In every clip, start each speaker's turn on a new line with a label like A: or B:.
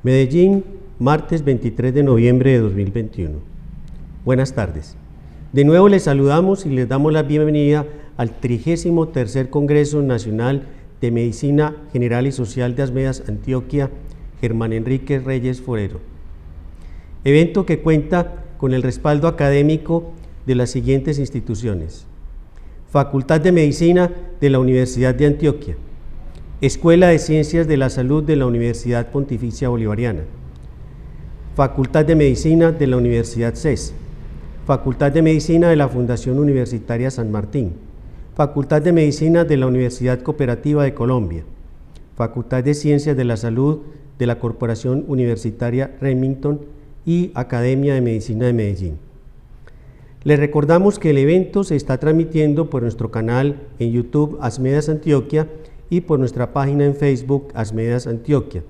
A: Medellín, martes 23 de noviembre de 2021. Buenas tardes. De nuevo les saludamos y les damos la bienvenida al 33º Congreso Nacional de Medicina General y Social de Asmedas Antioquia, Germán Enrique Reyes Forero. Evento que cuenta con el respaldo académico de las siguientes instituciones: Facultad de Medicina de la Universidad de Antioquia, Escuela de Ciencias de la Salud de la Universidad Pontificia Bolivariana, Facultad de Medicina de la Universidad CES, Facultad de Medicina de la Fundación Universitaria San Martín, Facultad de Medicina de la Universidad Cooperativa de Colombia, Facultad de Ciencias de la Salud de la Corporación Universitaria Remington y Academia de Medicina de Medellín. Les recordamos que el evento se está transmitiendo por nuestro canal en YouTube Asmedas Antioquia y por nuestra página en Facebook Asmedas Antioquia,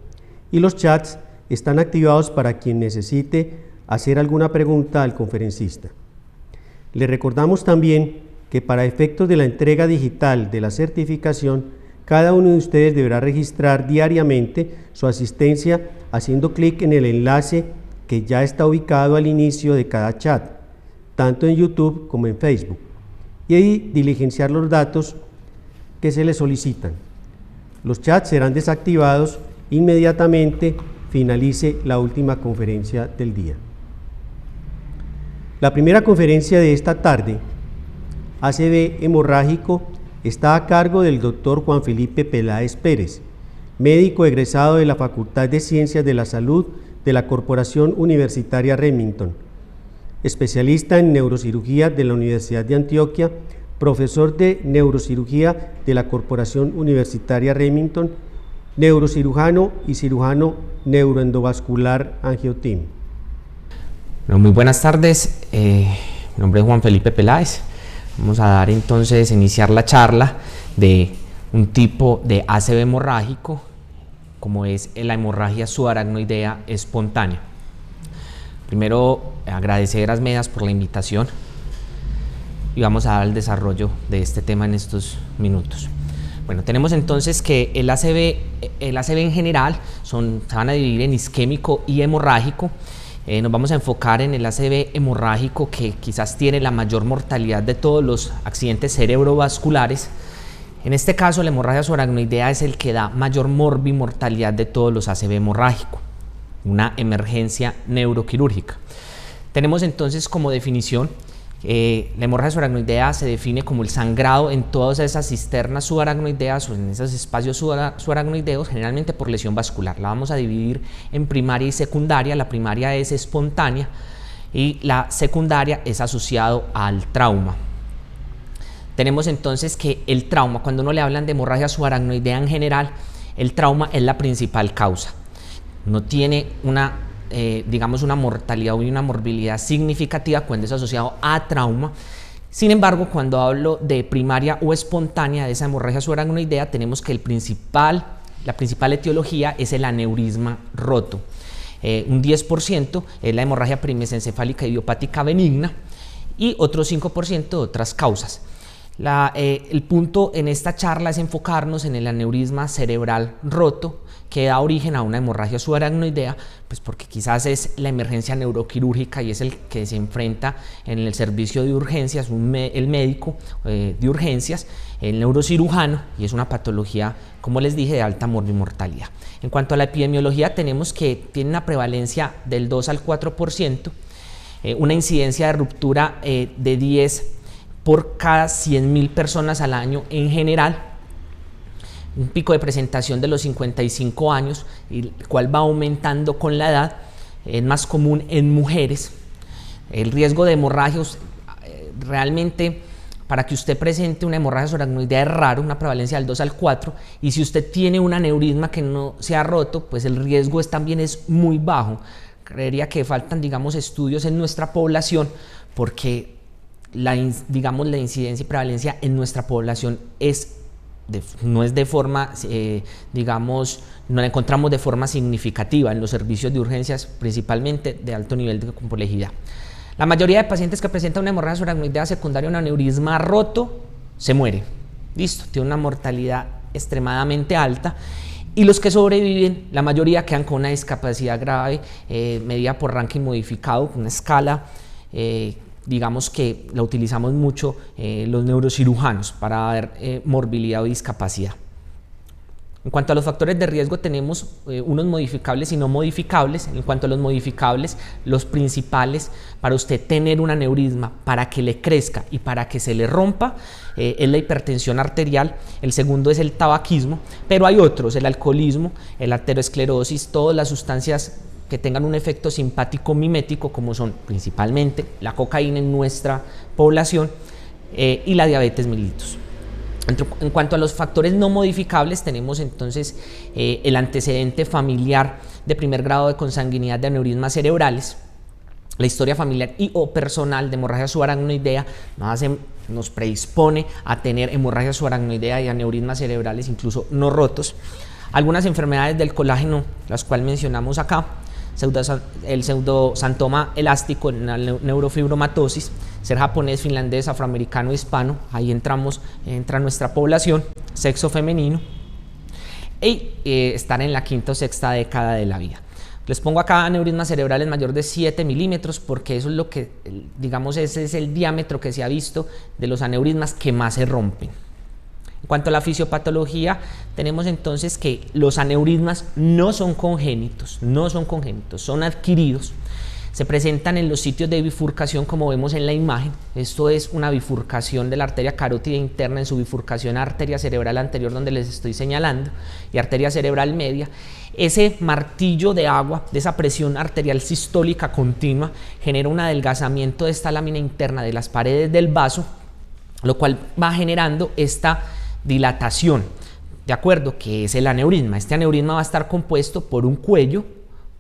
A: y los chats están activados para quien necesite hacer alguna pregunta al conferencista. Les recordamos también que para efectos de la entrega digital de la certificación, cada uno de ustedes deberá registrar diariamente su asistencia haciendo clic en el enlace que ya está ubicado al inicio de cada chat, tanto en YouTube como en Facebook, y ahí diligenciar los datos que se les solicitan. Los chats serán desactivados inmediatamente finalice la última conferencia del día. La primera conferencia de esta tarde, ACV hemorrágico, está a cargo del doctor Juan Felipe Peláez Pérez, médico egresado de la Facultad de Ciencias de la Salud de la Corporación Universitaria Remington, especialista en neurocirugía de la Universidad de Antioquia, profesor de neurocirugía de la Corporación Universitaria Remington, neurocirujano y cirujano neuroendovascular angioteam.
B: Bueno, muy buenas tardes, mi nombre es Juan Felipe Peláez. Vamos a dar entonces, iniciar la charla de un tipo de ACV hemorrágico, como es la hemorragia subaracnoidea espontánea. Primero, agradecer a Asmedas por la invitación y vamos a dar el desarrollo de este tema en estos minutos. Bueno, tenemos entonces que el ACV en general se van a dividir en isquémico y hemorrágico. Nos vamos a enfocar en el ACV hemorrágico, que quizás tiene la mayor mortalidad de todos los accidentes cerebrovasculares. En este caso, la hemorragia subaracnoidea es el que da mayor morbimortalidad de todos los ACV hemorrágicos, una emergencia neuroquirúrgica. Tenemos entonces como definición, la hemorragia subaracnoidea se define como el sangrado en todas esas cisternas subaracnoideas o en esos espacios subaracnoideos, generalmente por lesión vascular. La vamos a dividir en primaria y secundaria. La primaria es espontánea y la secundaria es asociado al trauma. Tenemos entonces que el trauma, cuando uno le hablan de hemorragia subaracnoidea en general, el trauma es la principal causa. No tiene digamos una mortalidad o una morbilidad significativa cuando es asociado a trauma. Sin embargo, cuando hablo de primaria o espontánea de esa hemorragia subaracnoidea, tenemos que la principal etiología es el aneurisma roto. Un 10% es la hemorragia perimesencefálica idiopática benigna y otro 5% de otras causas. El punto en esta charla es enfocarnos en el aneurisma cerebral roto, que da origen a una hemorragia subaracnoidea, pues porque quizás es la emergencia neuroquirúrgica y es el que se enfrenta en el servicio de urgencias, el médico de urgencias, el neurocirujano, y es una patología, como les dije, de alta morbimortalidad. En cuanto a la epidemiología, tenemos que tiene una prevalencia del 2 al 4%, una incidencia de ruptura de 10 por cada 100.000 personas al año en general, un pico de presentación de los 55 años, el cual va aumentando con la edad, es más común en mujeres. El riesgo de hemorragias, realmente para que usted presente una hemorragia subaracnoidea es raro, una prevalencia del 2 al 4, y si usted tiene un aneurisma que no se ha roto, pues el riesgo también es muy bajo. Creería que faltan, digamos, estudios en nuestra población, porque la incidencia y prevalencia en nuestra población no es de forma, no la encontramos de forma significativa en los servicios de urgencias, principalmente de alto nivel de complejidad. La mayoría de pacientes que presentan una hemorragia subaracnoidea secundaria a un aneurisma roto se muere. Listo, tiene una mortalidad extremadamente alta Y los que sobreviven, la mayoría quedan con una discapacidad grave, medida por ranking modificado, una escala, digamos que la utilizamos mucho los neurocirujanos para ver morbilidad o discapacidad. En cuanto a los factores de riesgo, tenemos unos modificables y no modificables. En cuanto a los modificables, los principales para usted tener un aneurisma, para que le crezca y para que se le rompa, es la hipertensión arterial. El segundo es el tabaquismo, pero hay otros, el alcoholismo, el arteriosclerosis, todas las sustancias que tengan un efecto simpático mimético, como son principalmente la cocaína en nuestra población y la diabetes mellitus. En cuanto a los factores no modificables, tenemos entonces el antecedente familiar de primer grado de consanguinidad de aneurismas cerebrales, la historia familiar y o personal de hemorragia subaracnoidea nos predispone a tener hemorragia subaracnoidea y aneurismas cerebrales incluso no rotos. Algunas enfermedades del colágeno, las cuales mencionamos acá, el pseudosantoma elástico, la neurofibromatosis, ser japonés, finlandés, afroamericano, hispano, ahí entra nuestra población, sexo femenino, y estar en la quinta o sexta década de la vida. Les pongo acá aneurismas cerebrales mayor de 7 milímetros porque eso es lo que, digamos, ese es el diámetro que se ha visto de los aneurismas que más se rompen. En cuanto a la fisiopatología, tenemos entonces que los aneurismas no son congénitos, son adquiridos. Se presentan en los sitios de bifurcación como vemos en la imagen. Esto es una bifurcación de la arteria carótida interna en su bifurcación a arteria cerebral anterior donde les estoy señalando y arteria cerebral media. Ese martillo de agua, de esa presión arterial sistólica continua, genera un adelgazamiento de esta lámina interna de las paredes del vaso, lo cual va generando esta dilatación, ¿de acuerdo? Que es el aneurisma. Este aneurisma va a estar compuesto por un cuello,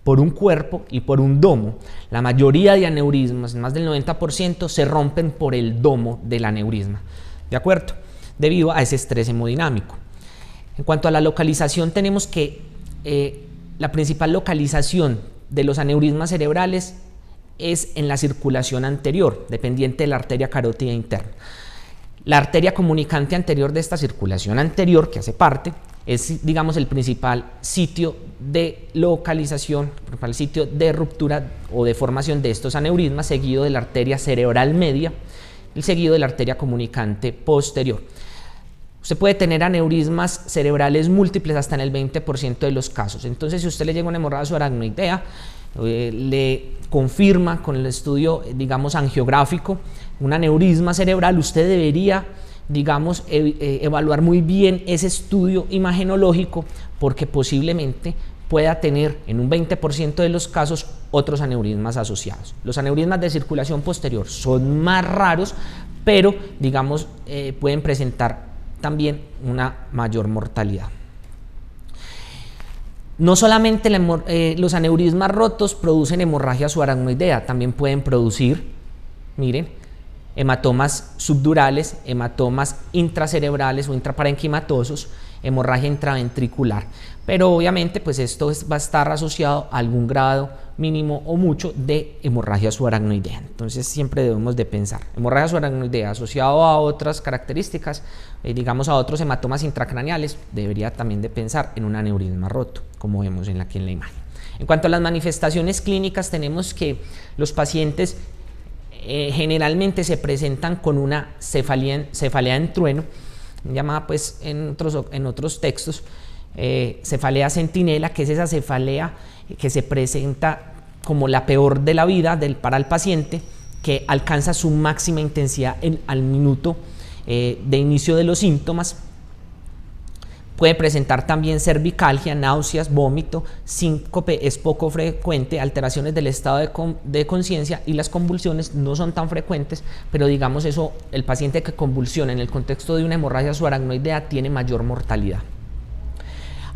B: por un cuerpo y por un domo. La mayoría de aneurismas, más del 90%, se rompen por el domo del aneurisma, ¿de acuerdo? Debido a ese estrés hemodinámico. En cuanto a la localización, tenemos que la principal localización de los aneurismas cerebrales es en la circulación anterior, dependiente de la arteria carótida interna. La arteria comunicante anterior de esta circulación anterior, que hace parte, es, digamos, el principal sitio de localización, el principal sitio de ruptura o de formación de estos aneurismas, seguido de la arteria cerebral media y seguido de la arteria comunicante posterior. Usted puede tener aneurismas cerebrales múltiples hasta en el 20% de los casos. Entonces, si usted le llega una hemorragia subaracnoidea, le confirma con el estudio, digamos, angiográfico, un aneurisma cerebral, usted debería, digamos, evaluar muy bien ese estudio imagenológico porque posiblemente pueda tener en un 20% de los casos otros aneurismas asociados. Los aneurismas de circulación posterior son más raros, pero, digamos, pueden presentar también una mayor mortalidad. No solamente los aneurismas rotos producen hemorragia subaracnoidea, también pueden producir, miren, hematomas subdurales, hematomas intracerebrales o intraparenquimatosos, hemorragia intraventricular. Pero obviamente pues esto va a estar asociado a algún grado mínimo o mucho de hemorragia subaracnoidea. Entonces siempre debemos de pensar, hemorragia subaracnoidea asociado a otras características, digamos a otros hematomas intracraneales, debería también de pensar en un aneurisma roto, como vemos aquí en la imagen. En cuanto a las manifestaciones clínicas, tenemos que los pacientes generalmente se presentan con una cefalea en trueno, llamada pues en otros textos cefalea centinela, que es esa cefalea que se presenta como la peor de la vida para el paciente, que alcanza su máxima intensidad al minuto de inicio de los síntomas. Puede presentar también cervicalgia, náuseas, vómito, síncope es poco frecuente, alteraciones del estado de conciencia y las convulsiones no son tan frecuentes, pero digamos eso, el paciente que convulsiona en el contexto de una hemorragia subaracnoidea tiene mayor mortalidad.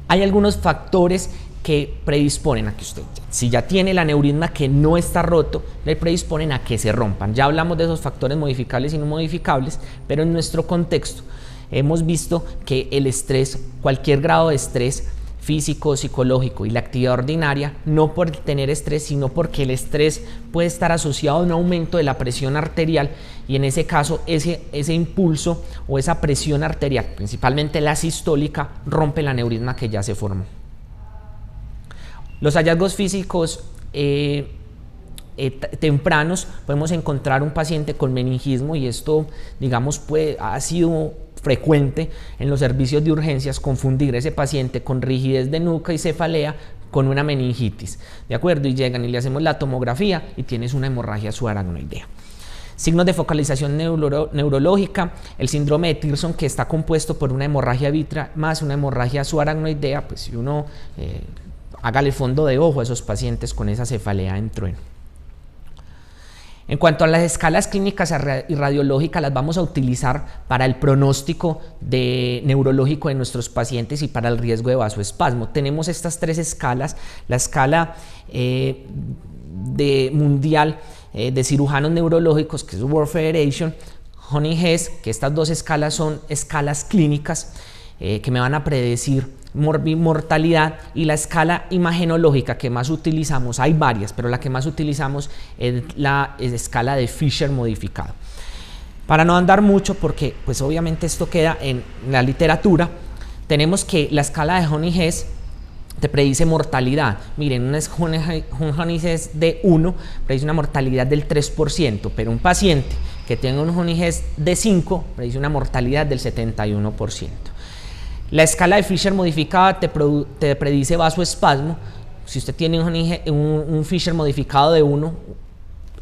B: Hay algunos factores que predisponen a que usted, si ya tiene el aneurisma que no está roto, le predisponen a que se rompan. Ya hablamos de esos factores modificables y no modificables, pero en nuestro contexto hemos visto que el estrés, cualquier grado de estrés físico, psicológico y la actividad ordinaria, no por tener estrés, sino porque el estrés puede estar asociado a un aumento de la presión arterial y en ese caso ese impulso o esa presión arterial, principalmente la sistólica, rompe el aneurisma que ya se formó. Los hallazgos físicos tempranos, podemos encontrar un paciente con meningismo y esto, digamos, ha sido frecuente en los servicios de urgencias confundir ese paciente con rigidez de nuca y cefalea con una meningitis, ¿de acuerdo? Y llegan y le hacemos la tomografía y tienes una hemorragia subaracnoidea. Signos de focalización neurológica, el síndrome de Tirson, que está compuesto por una hemorragia vítrea más una hemorragia subaracnoidea, pues si uno hágale fondo de ojo a esos pacientes con esa cefalea en trueno. En cuanto a las escalas clínicas y radiológicas, las vamos a utilizar para el pronóstico neurológico de nuestros pacientes y para el riesgo de vasoespasmo. Tenemos estas tres escalas: la escala mundial de cirujanos neurológicos, que es World Federation, Honig-Hess, que estas dos escalas son escalas clínicas que me van a predecir mortalidad, y la escala imagenológica que más utilizamos, hay varias, pero la que más utilizamos es la escala de Fisher modificado. Para no andar mucho, porque pues obviamente esto queda en la literatura, tenemos que la escala de Honig-Hess te predice mortalidad. Miren, un Honig-Hess de 1 predice una mortalidad del 3%, pero un paciente que tenga un Honig-Hess de 5 predice una mortalidad del 71%. La escala de Fisher modificada te predice vasoespasmo. Si usted tiene un Fisher modificado de 1,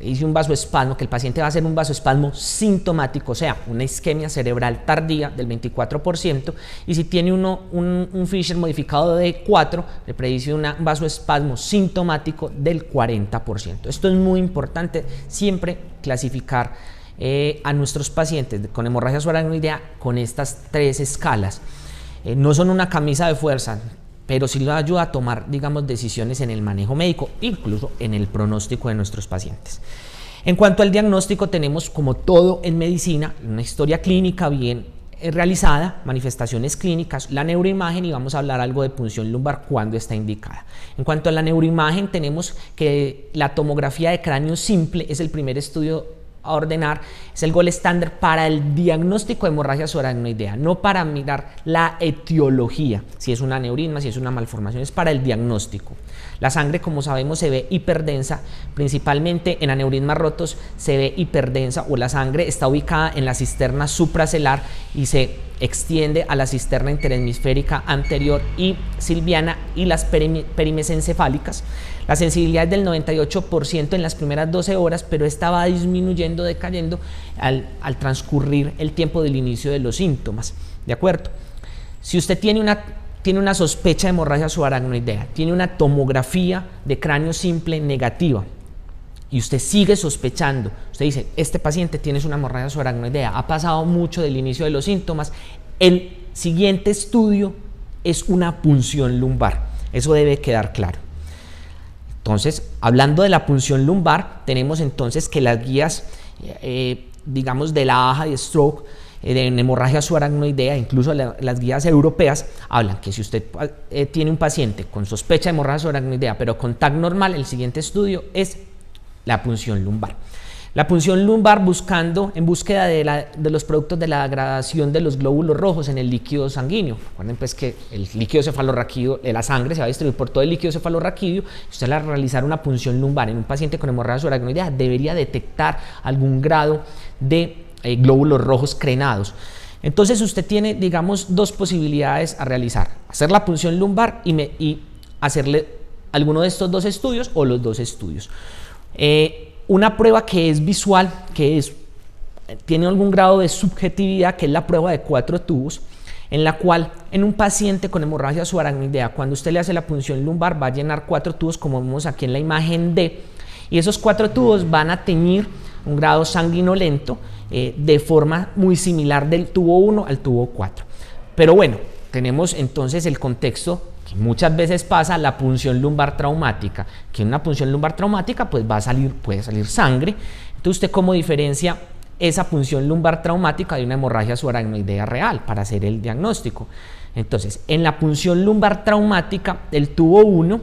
B: dice un vasoespasmo, que el paciente va a hacer un vasoespasmo sintomático, o sea, una isquemia cerebral tardía del 24%, y si tiene un Fisher modificado de 4, le predice un vasoespasmo sintomático del 40%. Esto es muy importante, siempre clasificar a nuestros pacientes con hemorragia subaracnoidea con estas tres escalas. No son una camisa de fuerza, pero sí les ayuda a tomar, digamos, decisiones en el manejo médico, incluso en el pronóstico de nuestros pacientes. En cuanto al diagnóstico, tenemos, como todo en medicina, una historia clínica bien realizada, manifestaciones clínicas, la neuroimagen, y vamos a hablar algo de punción lumbar cuando está indicada. En cuanto a la neuroimagen, tenemos que la tomografía de cráneo simple es el primer estudio a ordenar, es el gold estándar para el diagnóstico de hemorragia subaracnoidea, no para mirar la etiología, si es un aneurisma, si es una malformación, es para el diagnóstico. La sangre, como sabemos, se ve hiperdensa, principalmente en aneurismas rotos se ve hiperdensa, o la sangre está ubicada en la cisterna supracelular y se extiende a la cisterna interhemisférica anterior y silviana y las perimes encefálicas. La sensibilidad es del 98% en las primeras 12 horas, pero esta va disminuyendo, decayendo al transcurrir el tiempo del inicio de los síntomas, ¿de acuerdo? Si usted tiene una sospecha de hemorragia subaracnoidea, tiene una tomografía de cráneo simple negativa y usted sigue sospechando, usted dice, este paciente tiene una hemorragia subaracnoidea, ha pasado mucho del inicio de los síntomas, el siguiente estudio es una punción lumbar, eso debe quedar claro. Entonces, hablando de la punción lumbar, tenemos entonces que las guías, digamos, de la AJA de stroke, de hemorragia subaracnoidea, incluso las guías europeas, hablan que si usted tiene un paciente con sospecha de hemorragia subaracnoidea, pero con TAC normal, el siguiente estudio es la punción lumbar. La punción lumbar en búsqueda de los productos de la degradación de los glóbulos rojos en el líquido sanguíneo. Recuerden pues que el líquido cefalorraquídeo, la sangre se va a distribuir por todo el líquido cefalorraquídeo. Usted al realizar una punción lumbar en un paciente con hemorragia subaracnoidea debería detectar algún grado de glóbulos rojos crenados. Entonces usted tiene, digamos, dos posibilidades a realizar: hacer la punción lumbar y hacerle alguno de estos dos estudios o los dos estudios. Una prueba que es visual, tiene algún grado de subjetividad, que es la prueba de 4 tubos, en la cual en un paciente con hemorragia subaracnoidea, cuando usted le hace la punción lumbar, va a llenar 4 tubos, como vemos aquí en la imagen D, y esos 4 tubos van a teñir un grado sanguinolento de forma muy similar del tubo 1 al tubo 4. Pero bueno, tenemos entonces el contexto que muchas veces pasa, la punción lumbar traumática, que en una punción lumbar traumática pues puede salir sangre. Entonces, ¿usted cómo diferencia esa punción lumbar traumática de una hemorragia subaracnoidea real para hacer el diagnóstico? Entonces, en la punción lumbar traumática, el tubo 1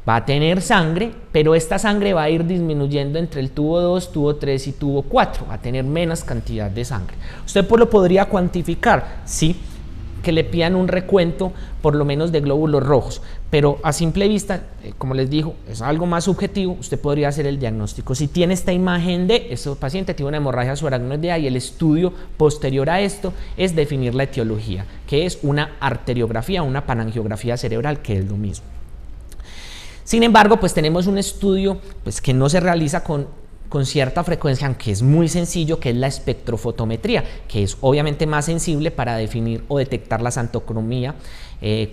B: va a tener sangre, pero esta sangre va a ir disminuyendo entre el tubo 2, tubo 3 y tubo 4, va a tener menos cantidad de sangre. Usted pues lo podría cuantificar, sí, que le pidan un recuento por lo menos de glóbulos rojos, pero a simple vista, como les digo, es algo más subjetivo, usted podría hacer el diagnóstico. Si tiene esta imagen de este paciente tiene una hemorragia subaracnoidea y el estudio posterior a esto es definir la etiología, que es una arteriografía, una panangiografía cerebral, que es lo mismo. Sin embargo, pues tenemos un estudio pues, que no se realiza con cierta frecuencia, aunque es muy sencillo, que es la espectrofotometría, que es obviamente más sensible para definir o detectar la xantocromía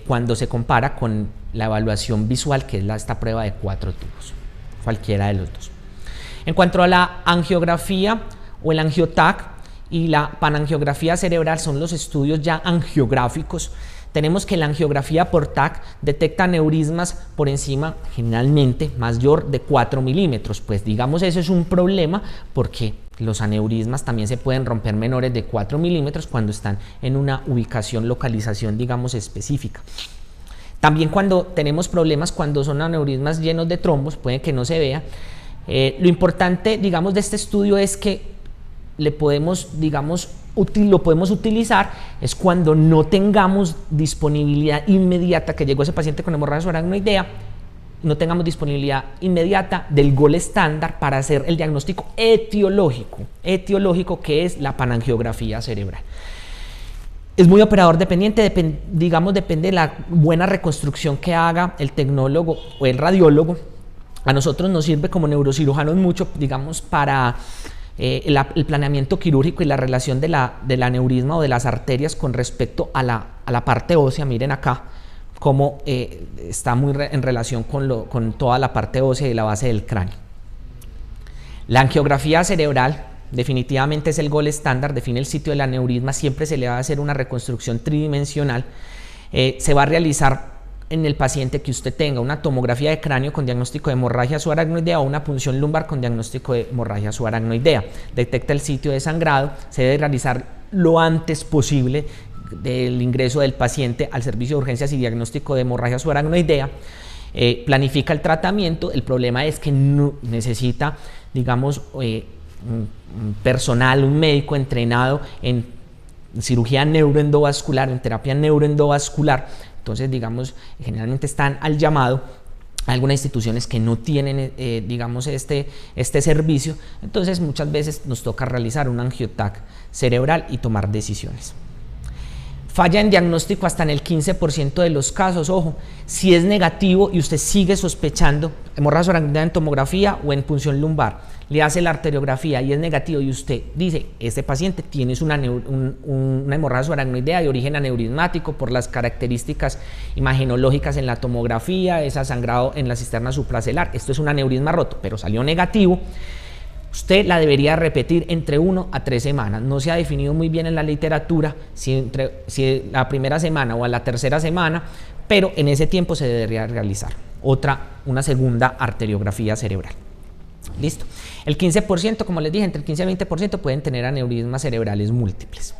B: cuando se compara con la evaluación visual, que es esta prueba de 4 tubos, cualquiera de los dos. En cuanto a la angiografía o el angiotac y la panangiografía cerebral, son los estudios ya angiográficos. Tenemos que la angiografía por TAC detecta aneurismas por encima, generalmente, mayor de 4 milímetros. Pues digamos, eso es un problema porque los aneurismas también se pueden romper menores de 4 milímetros cuando están en una ubicación, localización, digamos, específica. También cuando tenemos problemas, cuando son aneurismas llenos de trombos, puede que no se vea. Lo importante, digamos, de este estudio es que le podemos, digamos, lo podemos utilizar es cuando no tengamos disponibilidad inmediata, que llegó ese paciente con hemorragia subaracnoidea, no tengamos disponibilidad inmediata del gol estándar para hacer el diagnóstico etiológico, que es la panangiografía cerebral. Es muy operador dependiente, digamos, depende de la buena reconstrucción que haga el tecnólogo o el radiólogo. A nosotros nos sirve como neurocirujanos mucho, digamos, para el planeamiento quirúrgico y la relación del aneurisma o de las arterias con respecto a la parte ósea. Miren acá cómo está muy en relación con toda la parte ósea y la base del cráneo. La angiografía cerebral definitivamente es el gol estándar, define el sitio del aneurisma, siempre se le va a hacer una reconstrucción tridimensional, se va a realizar en el paciente que usted tenga una tomografía de cráneo con diagnóstico de hemorragia subaracnoidea o una punción lumbar con diagnóstico de hemorragia subaracnoidea. Detecta el sitio de sangrado, se debe realizar lo antes posible del ingreso del paciente al servicio de urgencias y diagnóstico de hemorragia subaracnoidea. Planifica el tratamiento. El problema es que no necesita, digamos, un personal, un médico entrenado en cirugía neuroendovascular, en terapia neuroendovascular. Entonces, digamos, generalmente están al llamado. Hay algunas instituciones que no tienen, digamos, este servicio. Entonces, muchas veces nos toca realizar un angiotac cerebral y tomar decisiones. Falla en diagnóstico hasta en el 15% de los casos. Ojo, si es negativo y usted sigue sospechando hemorragia subaracnoidea en tomografía o en punción lumbar, le hace la arteriografía y es negativo y usted dice, este paciente tiene una hemorragia subaracnoidea de origen aneurismático por las características imagenológicas en la tomografía, ese sangrado en la cisterna supracelular, esto es un aneurisma roto, pero salió negativo. Usted la debería repetir entre 1 a 3 semanas. No se ha definido muy bien en la literatura si la primera semana o a la tercera semana, pero en ese tiempo se debería realizar una segunda arteriografía cerebral. Listo. El 15%, como les dije, entre el 15 y el 20% pueden tener aneurismas cerebrales múltiples.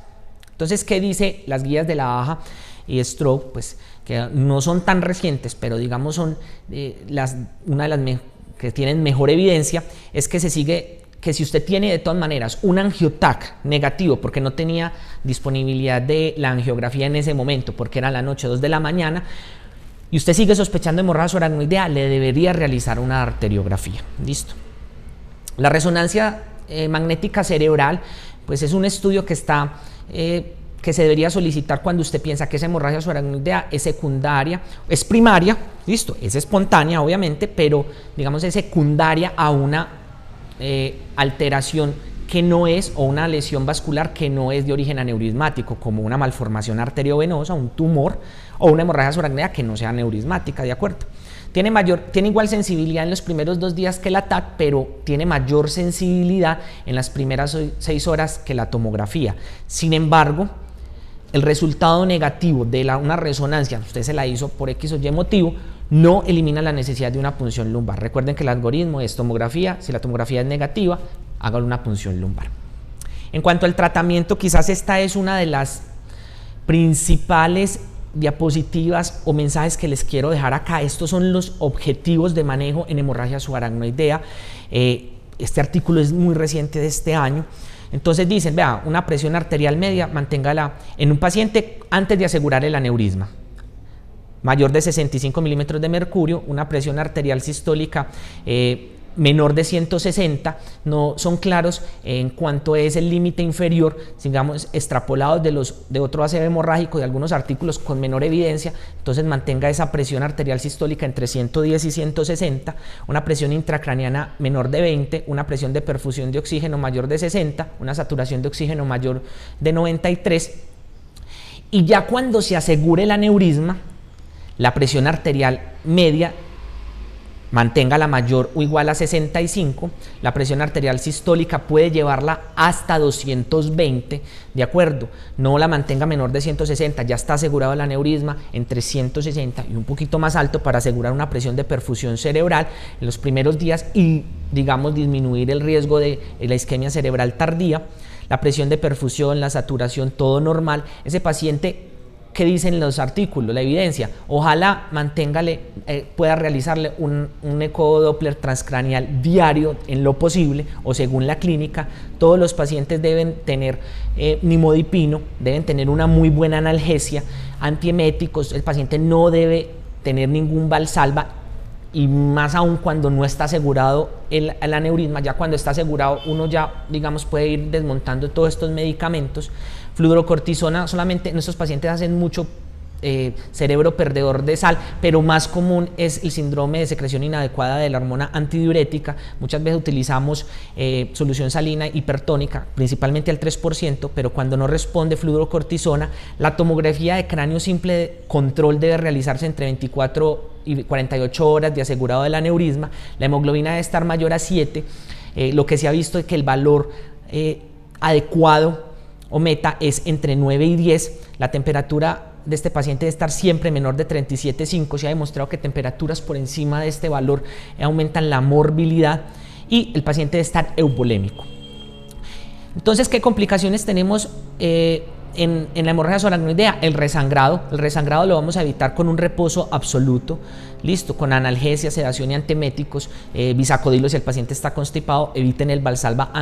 B: Entonces, ¿qué dice las guías de la baja y stroke? Pues que no son tan recientes, pero digamos son una de las que tienen mejor evidencia, es que se sigue que si usted tiene de todas maneras un angiotac negativo porque no tenía disponibilidad de la angiografía en ese momento, porque era la noche, 2 de la mañana, y usted sigue sospechando hemorragia subaracnoidea, le debería realizar una arteriografía. Listo. La resonancia magnética cerebral, pues es un estudio que se debería solicitar cuando usted piensa que esa hemorragia subaracnoidea es secundaria, es primaria, listo, es espontánea obviamente, pero digamos es secundaria a una alteración que no es, o una lesión vascular que no es de origen aneurismático, como una malformación arteriovenosa, un tumor, o una hemorragia subaracnoidea que no sea aneurismática, ¿de acuerdo? Tiene igual sensibilidad en los primeros 2 días que la TAC, pero tiene mayor sensibilidad en las primeras 6 horas que la tomografía. Sin embargo, el resultado negativo de una resonancia, usted se la hizo por X o Y motivo, no elimina la necesidad de una punción lumbar. Recuerden que el algoritmo es tomografía, si la tomografía es negativa, hagan una punción lumbar. En cuanto al tratamiento, quizás esta es una de las principales diapositivas o mensajes que les quiero dejar acá. Estos son los objetivos de manejo en hemorragia subaracnoidea. Este artículo es muy reciente de este año. Entonces dicen, vea, una presión arterial media, manténgala en un paciente antes de asegurar el aneurisma. Mayor de 65 milímetros de mercurio, una presión arterial sistólica menor de 160, no son claros en cuanto es el límite inferior, digamos, extrapolados de otro ACV hemorrágico, de algunos artículos con menor evidencia. Entonces mantenga esa presión arterial sistólica entre 110 y 160, una presión intracraneana menor de 20, una presión de perfusión de oxígeno mayor de 60, una saturación de oxígeno mayor de 93, y ya cuando se asegure el aneurisma, la presión arterial media mantenga la mayor o igual a 65, la presión arterial sistólica puede llevarla hasta 220, ¿de acuerdo? No la mantenga menor de 160, ya está asegurado el aneurisma, entre 160 y un poquito más alto para asegurar una presión de perfusión cerebral en los primeros días y, digamos, disminuir el riesgo de la isquemia cerebral tardía. La presión de perfusión, la saturación, todo normal. Ese paciente, ¿qué dicen los artículos? La evidencia, ojalá pueda realizarle un ecodoppler transcraneal diario en lo posible, o según la clínica. Todos los pacientes deben tener nimodipino, deben tener una muy buena analgesia, antieméticos. El paciente no debe tener ningún valsalva, y más aún cuando no está asegurado el aneurisma. Ya cuando está asegurado, uno ya, digamos, puede ir desmontando todos estos medicamentos. Fluorocortisona, solamente en estos pacientes hacen mucho cerebro perdedor de sal, pero más común es el síndrome de secreción inadecuada de la hormona antidiurética. Muchas veces utilizamos solución salina hipertónica, principalmente al 3%, pero cuando no responde fluorocortisona, la tomografía de cráneo simple de control debe realizarse entre 24 y 48 horas de asegurado del aneurisma. La hemoglobina debe estar mayor a 7. Lo que se ha visto es que el valor adecuado o meta es entre 9 y 10. La temperatura de este paciente debe estar siempre menor de 37,5. Se ha demostrado que temperaturas por encima de este valor aumentan la morbilidad, y el paciente debe estar eubolémico. Entonces, ¿qué complicaciones tenemos en la hemorragia subaracnoidea? El resangrado. El resangrado lo vamos a evitar con un reposo absoluto, listo, con analgesia, sedación y anteméticos, bisacodilo si el paciente está constipado. Eviten el valsalva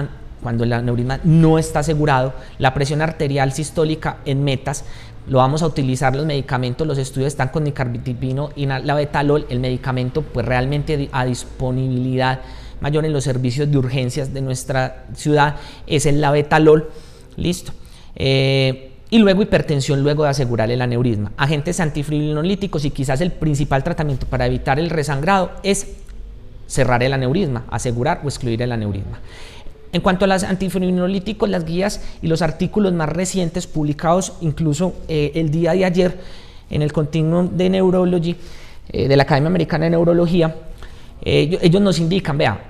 B: cuando el aneurisma no está asegurado. La presión arterial sistólica en metas, lo vamos a utilizar los medicamentos. Los estudios están con nicardipino y labetalol. El medicamento, pues realmente a disponibilidad mayor en los servicios de urgencias de nuestra ciudad es el labetalol, listo. Y luego hipertensión luego de asegurar el aneurisma. Agentes antifibrinolíticos, y quizás el principal tratamiento para evitar el resangrado es cerrar el aneurisma, asegurar o excluir el aneurisma. En cuanto a los antifibrinolíticos, las guías y los artículos más recientes publicados incluso el día de ayer en el Continuum de Neurology de la Academia Americana de Neurología, ellos nos indican, vea,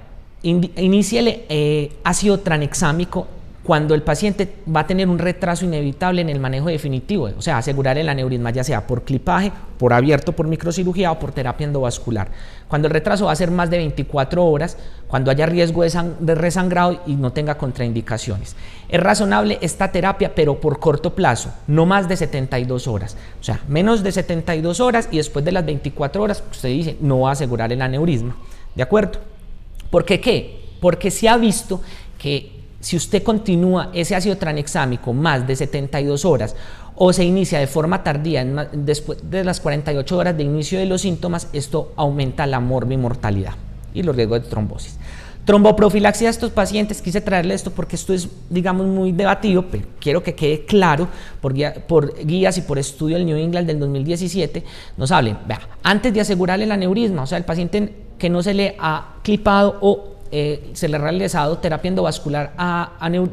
B: iníciele ácido tranexámico cuando el paciente va a tener un retraso inevitable en el manejo definitivo, o sea, asegurar el aneurisma ya sea por clipaje, por abierto por microcirugía o por terapia endovascular. Cuando el retraso va a ser más de 24 horas, cuando haya riesgo de resangrado y no tenga contraindicaciones. Es razonable esta terapia, pero por corto plazo, no más de 72 horas. O sea, menos de 72 horas y después de las 24 horas, usted dice, no va a asegurar el aneurisma. ¿De acuerdo? ¿Por qué qué? Porque se ha visto que si usted continúa ese ácido tranexámico más de 72 horas o se inicia de forma tardía después de las 48 horas de inicio de los síntomas, esto aumenta la morbimortalidad y los riesgos de trombosis. Tromboprofilaxia a estos pacientes, quise traerle esto porque esto es, digamos, muy debatido, pero quiero que quede claro por guías y por estudio del New England del 2017, nos hablen, vea, antes de asegurarle el aneurisma, o sea, el paciente que no se le ha clipado o se le ha realizado terapia endovascular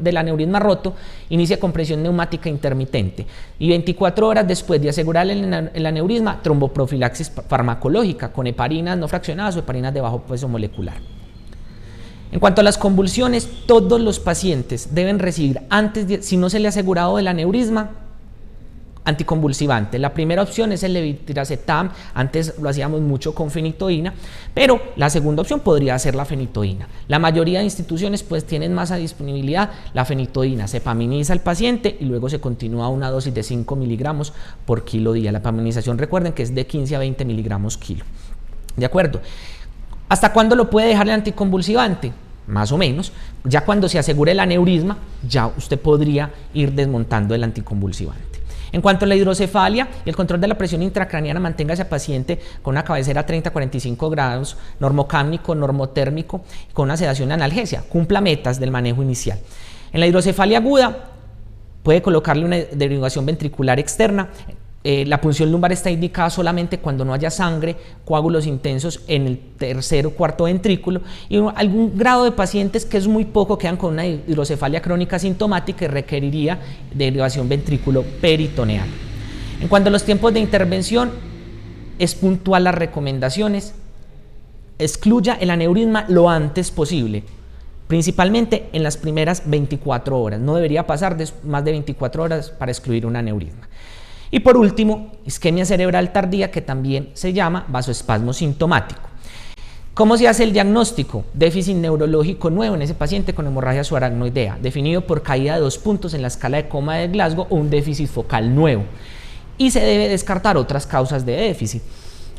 B: del aneurisma roto, inicia compresión neumática intermitente, y 24 horas después de asegurar el aneurisma, tromboprofilaxis farmacológica con heparinas no fraccionadas o heparinas de bajo peso molecular. En cuanto a las convulsiones, todos los pacientes deben recibir si no se le ha asegurado el aneurisma, anticonvulsivante. La primera opción es el levetiracetam, antes lo hacíamos mucho con fenitoína, pero la segunda opción podría ser la fenitoína. La mayoría de instituciones pues tienen más a disponibilidad la fenitoína, se epaminiza al paciente y luego se continúa una dosis de 5 miligramos por kilo día. La epaminización, recuerden que es de 15 a 20 miligramos kilo. ¿De acuerdo? ¿Hasta cuándo lo puede dejar el anticonvulsivante? Más o menos, ya cuando se asegure el aneurisma, ya usted podría ir desmontando el anticonvulsivante. En cuanto a la hidrocefalia y el control de la presión intracraneana, mantenga a ese paciente con una cabecera a 30-45 grados, normocámnico, normotérmico, con una sedación analgesia, cumpla metas del manejo inicial. En la hidrocefalia aguda, puede colocarle una derivación ventricular externa. La punción lumbar está indicada solamente cuando no haya sangre, coágulos intensos en el tercer o cuarto ventrículo y algún grado de pacientes, que es muy poco, quedan con una hidrocefalia crónica sintomática y requeriría derivación ventrículo peritoneal. En cuanto a los tiempos de intervención, es puntual las recomendaciones. Excluya el aneurisma lo antes posible, principalmente en las primeras 24 horas. No debería pasar más de 24 horas para excluir un aneurisma. Y por último, isquemia cerebral tardía, que también se llama vasoespasmo sintomático. ¿Cómo se hace el diagnóstico? Déficit neurológico nuevo en ese paciente con hemorragia subaracnoidea, definido por caída de 2 puntos en la escala de coma de Glasgow o un déficit focal nuevo. Y se debe descartar otras causas de déficit.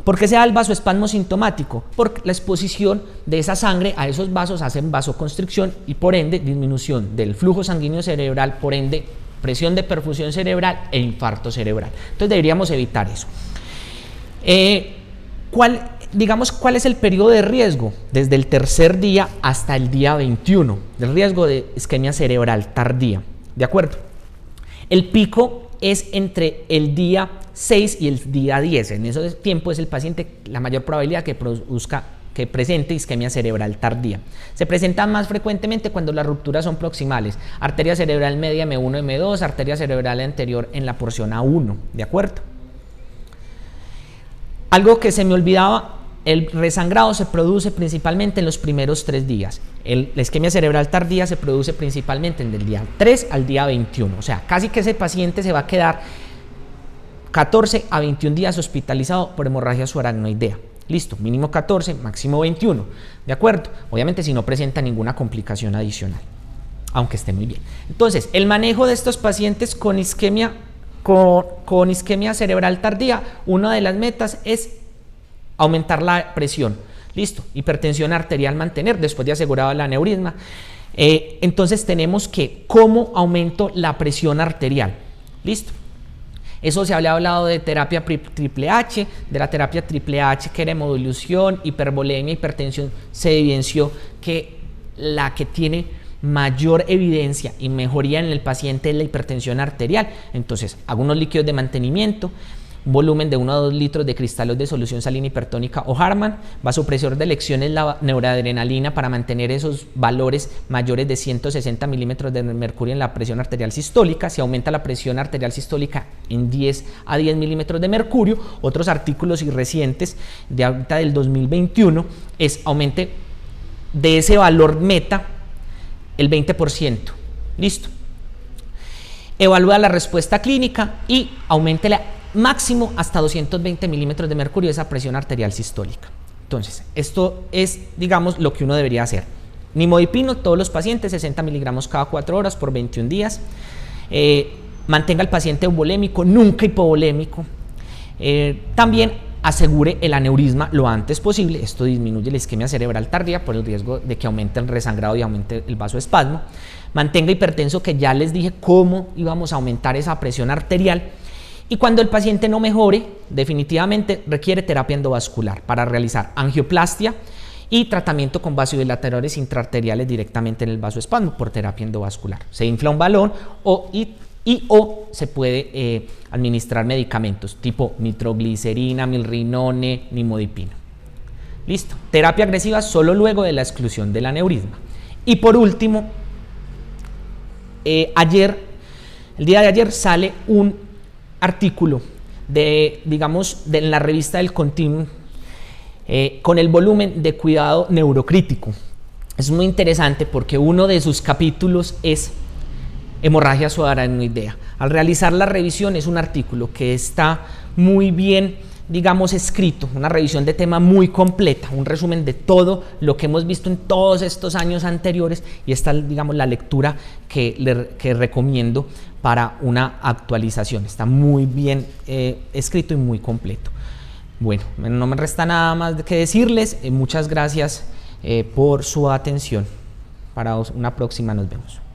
B: ¿Por qué se da el vasoespasmo sintomático? Porque la exposición de esa sangre a esos vasos hace vasoconstricción y por ende disminución del flujo sanguíneo cerebral, por ende presión de perfusión cerebral e infarto cerebral. Entonces deberíamos evitar eso. ¿Cuál es el periodo de riesgo? Desde el tercer día hasta el día 21, del riesgo de isquemia cerebral tardía. ¿De acuerdo? El pico es entre el día 6 y el día 10. En ese tiempo es el paciente la mayor probabilidad que presente isquemia cerebral tardía. Se presenta más frecuentemente cuando las rupturas son proximales, arteria cerebral media M1, M2, arteria cerebral anterior en la porción A1, ¿de acuerdo? Algo que se me olvidaba, el resangrado se produce principalmente en los primeros 3 días. La isquemia cerebral tardía se produce principalmente del día 3 al día 21, o sea, casi que ese paciente se va a quedar 14 a 21 días hospitalizado por hemorragia subaracnoidea. Listo, mínimo 14, máximo 21, ¿de acuerdo? Obviamente si no presenta ninguna complicación adicional, aunque esté muy bien. Entonces, el manejo de estos pacientes con isquemia cerebral tardía, una de las metas es aumentar la presión. Listo, hipertensión arterial mantener después de asegurado el aneurisma. Entonces tenemos que, ¿cómo aumento la presión arterial? Listo. Eso se había hablado de terapia triple H, de la terapia triple H que era hemodilución, hipervolemia, hipertensión. Se evidenció que la que tiene mayor evidencia y mejoría en el paciente es la hipertensión arterial. Entonces, hago unos líquidos de mantenimiento, un volumen de 1 a 2 litros de cristalos de solución salina hipertónica o Harman, vasopresor de elección es la neuroadrenalina para mantener esos valores mayores de 160 milímetros de mercurio en la presión arterial sistólica. Se aumenta la presión arterial sistólica en 10 a 10 milímetros de mercurio. Otros artículos y recientes de ahorita del 2021 es aumente de ese valor meta el 20%. Listo. Evalúa la respuesta clínica y aumente la máximo hasta 220 milímetros de mercurio esa presión arterial sistólica. Entonces, esto es, digamos, lo que uno debería hacer. Nimodipino, todos los pacientes, 60 miligramos cada 4 horas por 21 días. Mantenga al paciente eubolémico, nunca hipovolémico. También asegure el aneurisma lo antes posible. Esto disminuye la isquemia cerebral tardía por el riesgo de que aumente el resangrado y aumente el vasoespasmo. Mantenga hipertenso, que ya les dije cómo íbamos a aumentar esa presión arterial. Y cuando el paciente no mejore, definitivamente requiere terapia endovascular para realizar angioplastia y tratamiento con vasodilatadores intraarteriales directamente en el vasoespasmo por terapia endovascular. Se infla un balón o se puede administrar medicamentos tipo nitroglicerina, milrinone, nimodipino. Listo. Terapia agresiva solo luego de la exclusión del aneurisma. Y por último, el día de ayer sale un artículo de la revista del Continuum con el volumen de cuidado neurocrítico. Es muy interesante porque uno de sus capítulos es hemorragia subaracnoidea. Al realizar la revisión es un artículo que está muy bien, digamos, escrito, una revisión de tema muy completa, un resumen de todo lo que hemos visto en todos estos años anteriores, y esta, digamos, la lectura que recomiendo para una actualización. Está muy bien escrito y muy completo. Bueno, no me resta nada más que decirles. Muchas gracias por su atención. Para una próxima nos vemos.